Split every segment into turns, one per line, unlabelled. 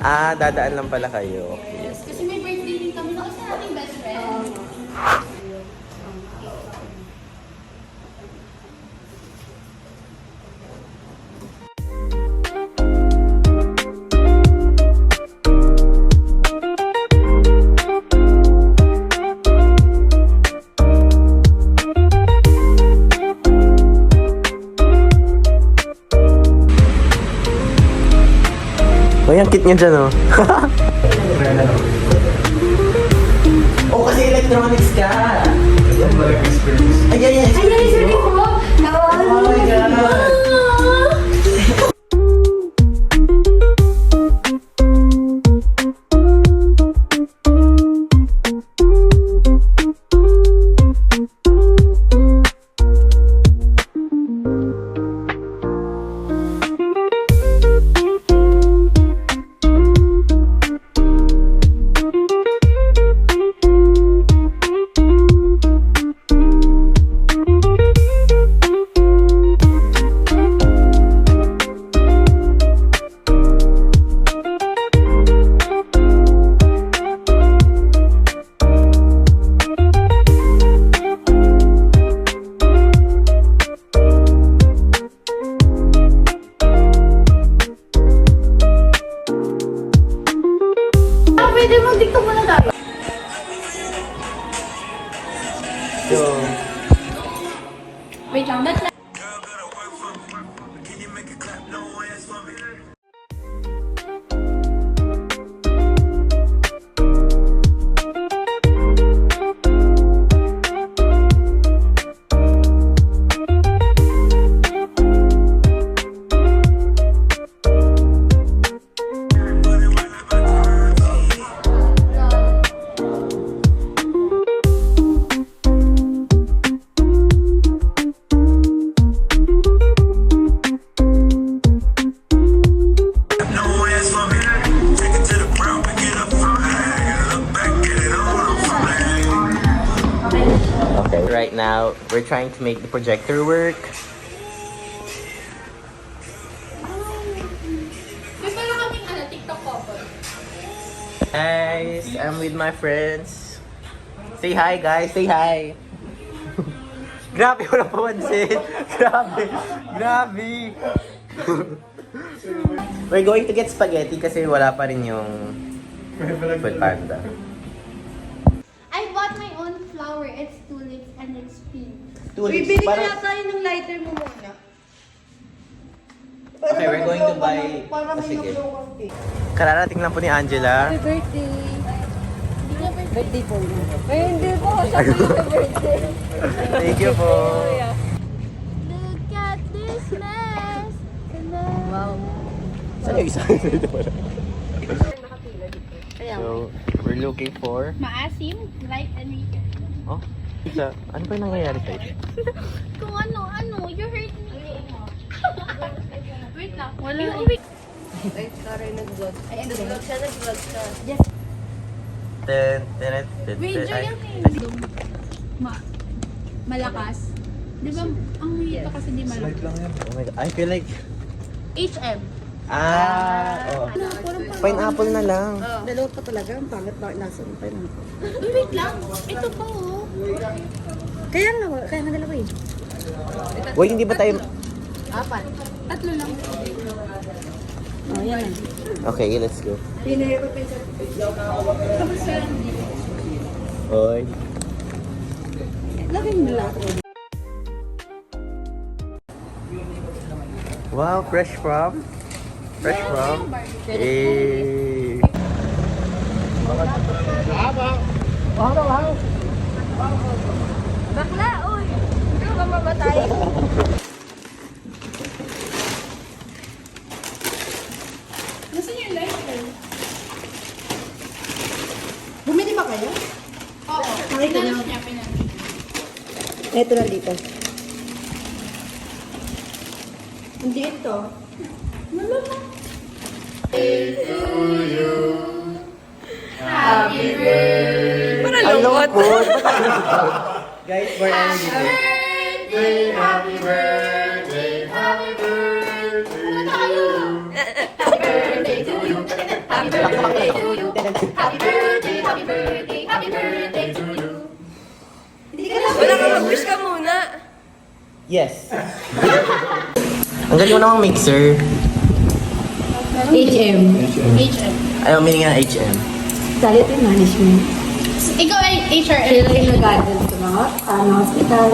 Ah, dadaan lang pala kayo. Okay.
Yes, kasi may birthday din kami. Nakita nating best friend.
Uy, ang cute niya dyan, oh. Oh, kasi electronics ka. Ay, ay, ay.
Ay, ay, sorry po!
Oh my God.
Pwede mag-dicto muna tayo.
So,
Wait lang, that's
okay. Right now, we're trying to make the projector work.
May pala kaming TikTok couple.
Guys, I'm with my friends. Say hi, guys. Say hi. Grabe, wala pamansin. Grabe. Grabe. We're going to get spaghetti kasi wala pa rin yung food panda.
I bought my own flower. It's tulips and it's pink.
Tulips,
Bibili
parang-
kaya tayo ng lighter mo muna.
Okay, we're going to buy...
Para may
Sige.
naglawang cake.
Kararating lang po ni Angela.
Happy birthday. Birthday po mo. Ay, hindi po. Siya po yung birthday.
Thank you po.
Look at this mess.
Wow.
Saan yung isa? Dito pala.
Kaya
So, we're looking for...
Maasim, light and weekend.
Oh, isa. Ano pa yung nangyayari sa'yo?
Kung ano, you hurt me. Wait lang. Wala.
Ay, Karen nag-vlog. Ay, nag-vlog siya, nag-vlog siya.
Yes.
Ay,
Wait, dyan yung malakas. Di ba, ang hito kasi di malakas.
oh my God. I feel like...
HM.
Oh. Pineapple na lang.
Dalawa pa talaga. Ang pangit na nasa ng pineapple.
Wait lang. Ito pa oh.
Kaya nga dalawa eh.
Wait, hindi ba tayo...
Apat.
Tatlo lang.
Oh, yan.
Okay, let's go.
Pinahirap pa isa.
Hoy.
Lagay mo lahat.
Wow, fresh from? Fresh from? Eh.
Bakla.
Dito niyo. Ito lang dito. Hindi ito.
Ang lungkot. Guys, we're ending this.
Wala ka mag-wish ka muna.
Yes. Ang galing mo namang mixer.
HM.
Ayaw, meaning ng HM.
Talent and management.
Ikaw ay HRM.
Sila yung nag-guidance sa mga hospital.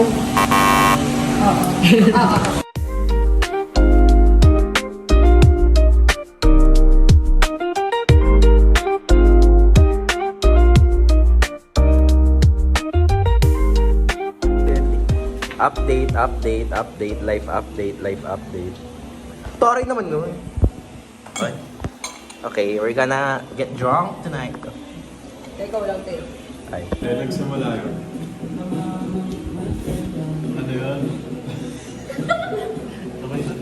Life update. Tory naman nun. Okay, we're gonna get drunk tonight.
Ikaw lang, Teo.
Ay.
Nagsimula yun. Ano yun? Okay na.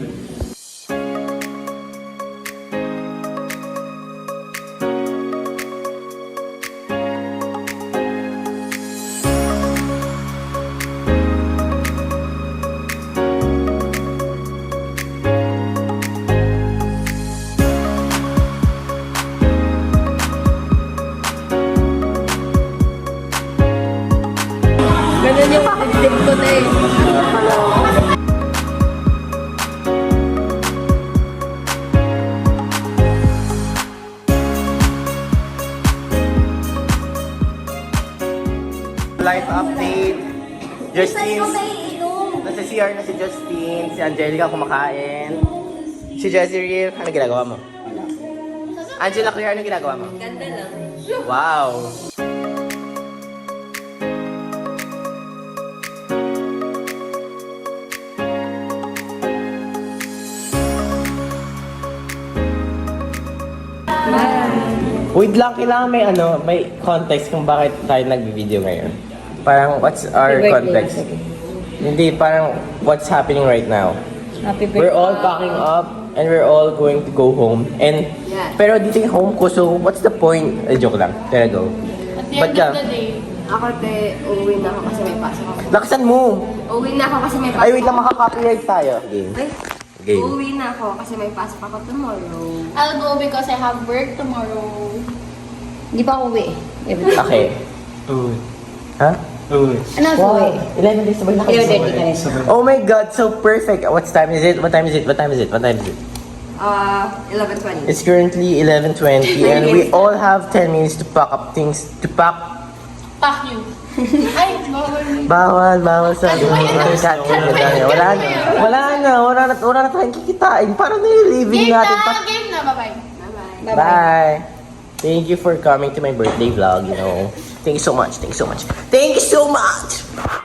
Ganun yung dibdib ko na eh.
Life update. Justine. Nasa CR na si Justine. Si Angelica kumakain. Si Jezreel. Ano ginagawa mo? Angela Clear, ano ginagawa mo?
Ganda lang.
Wow! Wait lang, kailangan may context kung bakit tayo nag-video ngayon. Parang, what's our
Happy birthday.
context? Hindi, parang, what's happening right now?
Happy birthday.
We're all packing up, and we're all going to go home. And,
Yeah.
pero dito yung home ko, so what's the point? Joke lang, pero go.
At the
Ba't
end
ka?
of the day,
Ako, te, uuwi na ako kasi may pasok ako.
Lakasan mo!
Uuwi na ako kasi may pasok
Ay, wait lang, makaka-copyright tayo. Game.
Ay,
Game.
uuwi na ako kasi may pasok ako tomorrow.
I'll go because I have work tomorrow.
Hindi pa ako uwi.
Okay.
Uy.
Ha?
Uy.
Ano ako uwi?
11 days sabay na kayo.
11:30 ka rin.
Oh my God, so perfect. What time is it? What time is it?
11:20.
It's currently 11:20 and we all have 10 minutes to pack up things. To pack.
Fuck you. Ay,
Bawal sa Wala na tayong kikitain. Parang nililiving
game
natin pa.
na! Game na! Bye-bye.
Bye-bye.
Bye. Thank you for coming to my birthday vlog, you know. Thank you so much. Thank you so much.